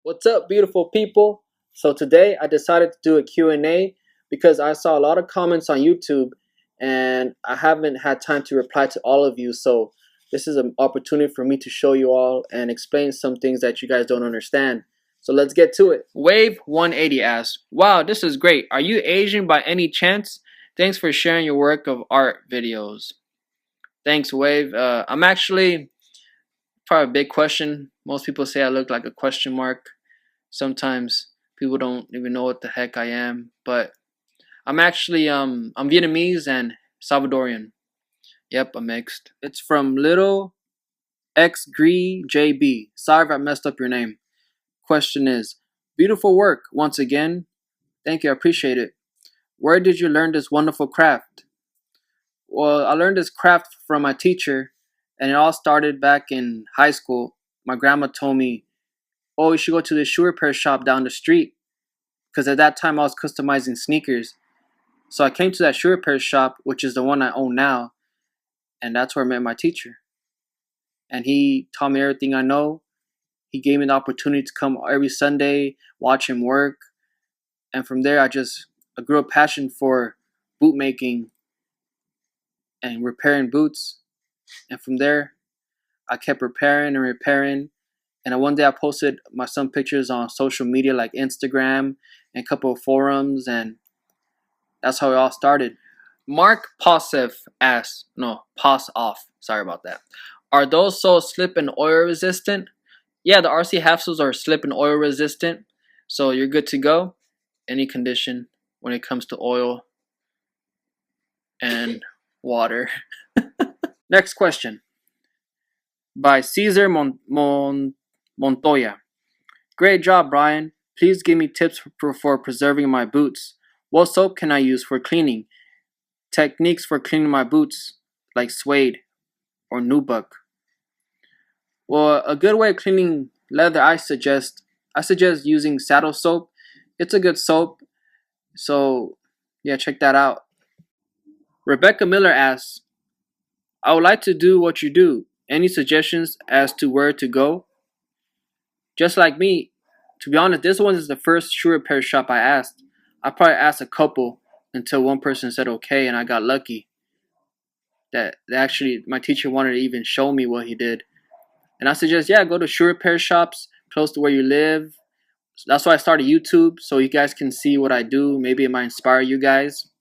What's up, beautiful people? So today I decided to do a Q&A because I saw a lot of comments on YouTube and I haven't had time to reply to all of you. So this is an opportunity for me to show you all and explain some things that you guys don't understand. So let's get to it. Wave 180 asks, "Wow, this is great. Are you Asian by any chance? Thanks for sharing your work of art videos." Thanks, Wave. I'm actually probably a big question. Most people say I look like a question mark. Sometimes people don't even know what the heck I am, but I'm actually I'm Vietnamese and Salvadorian. Yep, I'm mixed. It's from Little X Gree JB. Sorry if I messed up your name. Question is, beautiful work once again. Thank you, I appreciate it. Where did you learn this wonderful craft? Well, I learned this craft from my teacher, and it all started back in high school. My grandma told me, "Oh, you should go to the shoe repair shop down the street." Because at that time I was customizing sneakers. So I came to that shoe repair shop, which is the one I own now, and that's where I met my teacher. And he taught me everything I know. He gave me the opportunity to come every Sunday, watch him work. And from there, I grew a passion for boot making and repairing boots. And from there, I kept repairing and repairing. And one day I posted some pictures on social media like Instagram and a couple of forums, and that's how it all started. Mark Pass off. Sorry about that. Are those soles slip and oil resistant? Yeah, the RC half soles are slip and oil resistant, so you're good to go. Any condition when it comes to oil and water. Next question by Cesar Montoya. Great job, Brian. Please give me tips for preserving my boots. What soap can I use for cleaning? Techniques for cleaning my boots, like suede or nubuck. Well, a good way of cleaning leather, I suggest using saddle soap. It's a good soap, so yeah, check that out. Rebecca Miller asks, "I would like to do what you do. Any suggestions as to where to go?" Just like me, to be honest, this one is the first shoe repair shop I asked. I probably asked a couple until one person said okay, and I got lucky that actually my teacher wanted to even show me what he did. And I suggest, yeah, go to shoe repair shops close to where you live. That's why I started YouTube, so you guys can see what I do. Maybe it might inspire you guys.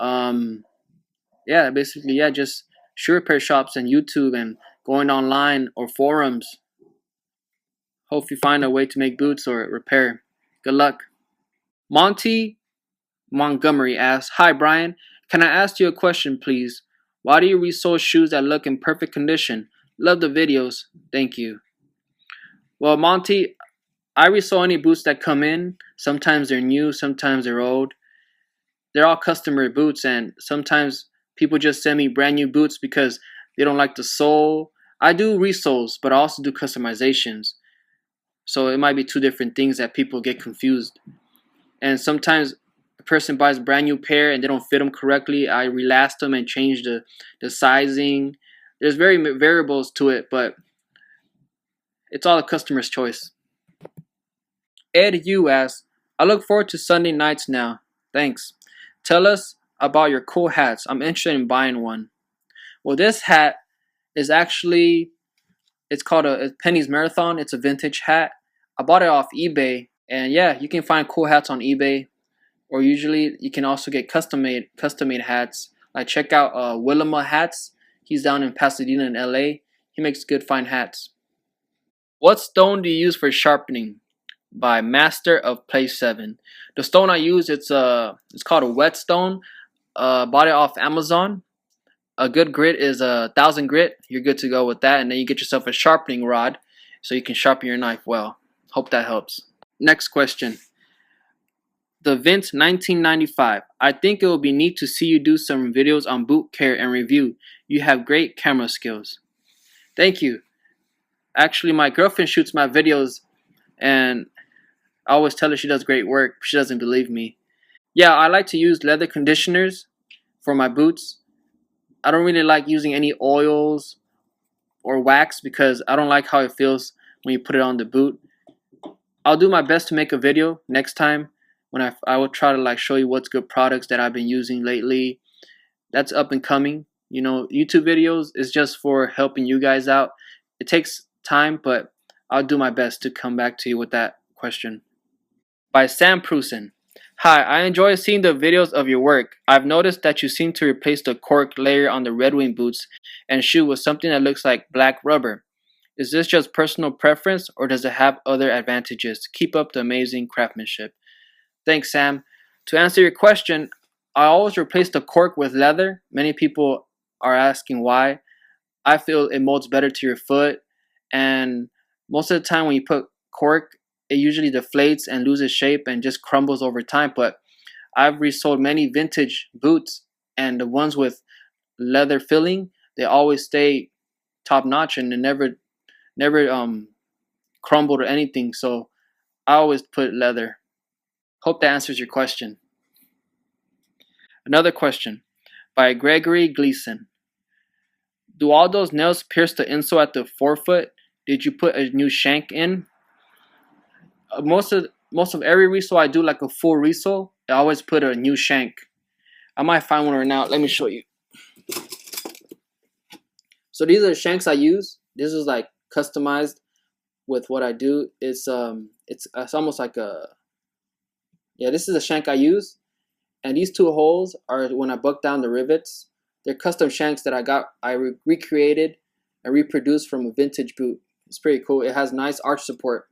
Yeah, basically, yeah, just shoe repair shops and YouTube and going online or forums. Hope you find a way to make boots or repair. Good luck. Monty Montgomery asks, "Hi Brian, can I ask you a question please? Why do you resole shoes that look in perfect condition? Love the videos. Thank you." Well, Monty, I resole any boots that come in. Sometimes they're new, sometimes they're old. They're all customer boots, and sometimes people just send me brand new boots because they don't like the sole. I do resoles, but I also do customizations. So it might be two different things that people get confused. And sometimes a person buys a brand new pair and they don't fit them correctly. I relast them and change the sizing. There's very variables to it, but it's all the customer's choice. Ed Yu asks, "I look forward to Sunday nights now. Thanks. Tell us about your cool hats. I'm interested in buying one." Well, this hat is actually, it's called a Penny's Marathon. It's a vintage hat. I bought it off eBay. And yeah, you can find cool hats on eBay. Or usually you can also get custom made hats. Like check out Willema Hats. He's down in Pasadena in LA. He makes good fine hats. What stone do you use for sharpening? By Master of Play 7. The stone I use, it's called a whetstone. Bought it off Amazon. A good grit is 1,000 grit. You're good to go with that, and then you get yourself a sharpening rod so you can sharpen your knife well. Hope that helps. Next question. The Vince 1995. "I think it will be neat to see you do some videos on boot care and review. You have great camera skills." Thank you. Actually, my girlfriend shoots my videos, and I always tell her she does great work. She doesn't believe me. Yeah, I like to use leather conditioners for my boots. I don't really like using any oils or wax because I don't like how it feels when you put it on the boot. I'll do my best to make a video next time when I will try to like show you what's good products that I've been using lately. That's up and coming. You know, YouTube videos is just for helping you guys out. It takes time, but I'll do my best to come back to you with that question. By Sam Prusen. Hi, I enjoy seeing the videos of your work. I've noticed that you seem to replace the cork layer on the Red Wing boots and shoe with something that looks like black rubber. Is this just personal preference or does it have other advantages? Keep up the amazing craftsmanship. Thanks, Sam. To answer your question, I always replace the cork with leather. Many people are asking why. I feel it molds better to your foot, and most of the time when you put cork, it usually deflates and loses shape and just crumbles over time. But I've resold many vintage boots, and the ones with leather filling, they always stay top notch and they never crumbled or anything. So I always put leather. Hope that answers your question. Another question by Gregory Gleason. Do all those nails pierce the insole at the forefoot? Did you put a new shank in? Most of every resole I do like a full resole. I always put a new shank. I might find one right now. Let me show you. So these are the shanks I use. This is like customized with what I do. It's almost like a, yeah, this is a shank I use. And these two holes are when I buck down the rivets. They're custom shanks that I recreated and reproduced from a vintage boot. It's pretty cool. It has nice arch support.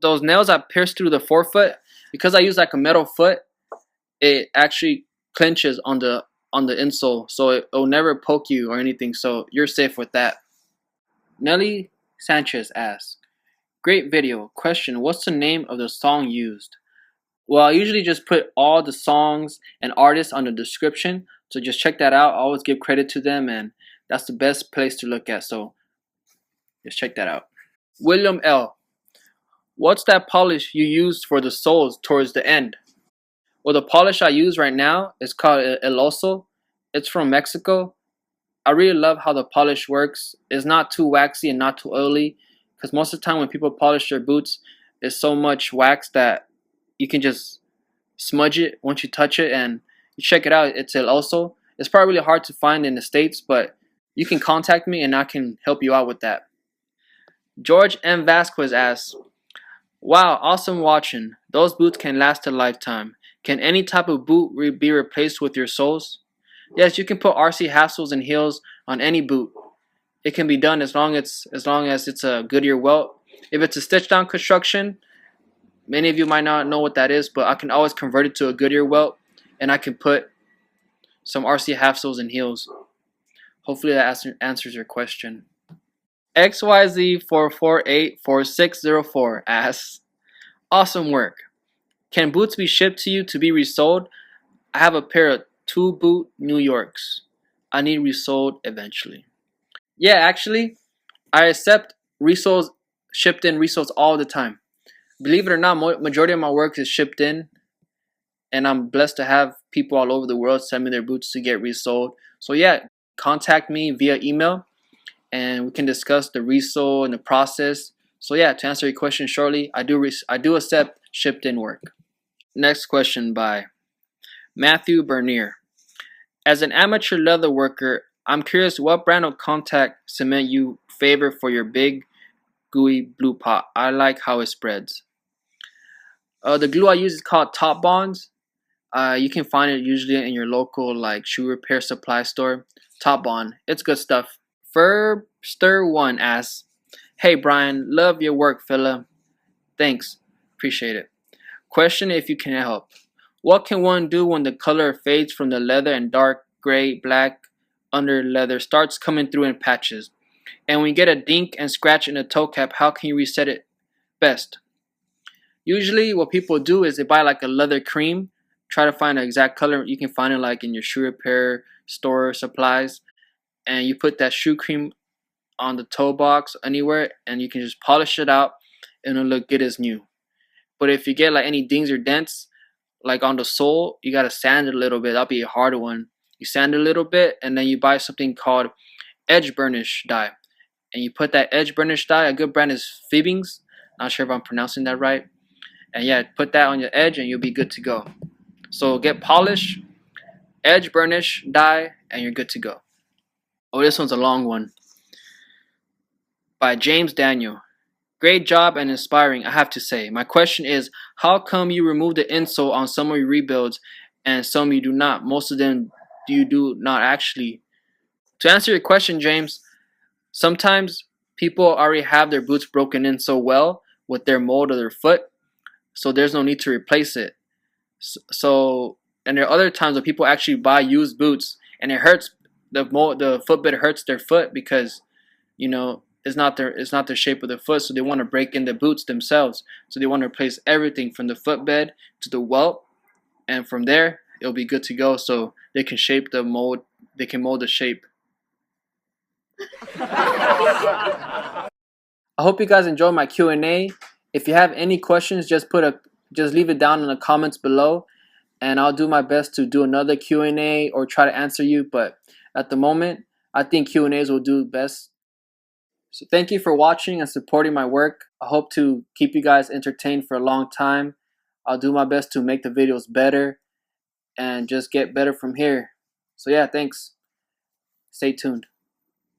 Those nails I pierced through the forefoot, because I use like a metal foot, it actually clenches on the insole, so it'll never poke you or anything. So you're safe with that. Nelly Sanchez asks, "Great video. Question: what's the name of the song used?" Well, I usually just put all the songs and artists on the description, so just check that out. I always give credit to them, and that's the best place to look at. So just check that out. William L. What's that polish you used for the soles towards the end? Well, the polish I use right now is called El Oso. It's from Mexico. I really love how the polish works. It's not too waxy and not too oily, because most of the time when people polish their boots, there's so much wax that you can just smudge it once you touch it. And you check it out. It's El Oso. It's probably really hard to find in the States, but you can contact me and I can help you out with that. George M. Vasquez asks, "Wow, awesome watching. Those boots can last a lifetime. Can any type of boot be replaced with your soles?" Yes, you can put RC half soles and heels on any boot. It can be done as long as it's a Goodyear welt. If it's a stitch down construction, many of you might not know what that is, but I can always convert it to a Goodyear welt, and I can put some RC half soles and heels. Hopefully that answers your question. XYZ4484604 asks, "Awesome work. Can boots be shipped to you to be resold? I have a pair of 2-boot New Yorks. I need resold eventually." Yeah, actually, I accept resolds, shipped in resolds all the time. Believe it or not, majority of my work is shipped in, and I'm blessed to have people all over the world send me their boots to get resold. So yeah, contact me via email, and we can discuss the resole and the process. So yeah, to answer your question shortly, I do accept shipped in work. Next question by Matthew Bernier. "As an amateur leather worker, I'm curious what brand of contact cement you favor for your big, gooey blue pot. I like how it spreads." The glue I use is called Top Bonds. You can find it usually in your local like shoe repair supply store. Top Bond, it's good stuff. Ferbster1 asks, "Hey Brian, love your work, fella." Thanks, appreciate it. Question if you can help. What can one do when the color fades from the leather and dark gray, black under leather starts coming through in patches? And when you get a dink and scratch in the toe cap, how can you reset it best? Usually what people do is they buy like a leather cream, try to find an exact color. You can find it like in your shoe repair store supplies, and you put that shoe cream on the toe box anywhere, and you can just polish it out and it'll look good as new. But if you get like any dings or dents like on the sole, you gotta sand it a little bit. That'll be a harder one. You sand it a little bit, and then you buy something called edge burnish dye, and you put that edge burnish dye. A good brand is Fibbings. Not sure if I'm pronouncing that right. And yeah, put that on your edge and you'll be good to go. So get polish, edge burnish, dye, and you're good to go. Oh, this one's a long one. By James Daniel. Great job and inspiring, I have to say. My question is, how come you remove the insole on some of your rebuilds and some you do not? Most of them you do not actually. To answer your question, James, sometimes people already have their boots broken in so well with their mold of their foot, so there's no need to replace it. So, and there are other times when people actually buy used boots and it hurts the footbed hurts their foot because it's not the shape of the foot, so they want to break in the boots themselves. So they want to replace everything from the footbed to the welt, and from there it'll be good to go. So they can shape the mold. They can mold the shape. I hope you guys enjoyed my Q&A. If you have any questions, just leave it down in the comments below, and I'll do my best to do another Q&A or try to answer you. But at the moment, I think Q&As will do best. So thank you for watching and supporting my work. I hope to keep you guys entertained for a long time. I'll do my best to make the videos better and just get better from here. So yeah, thanks. Stay tuned.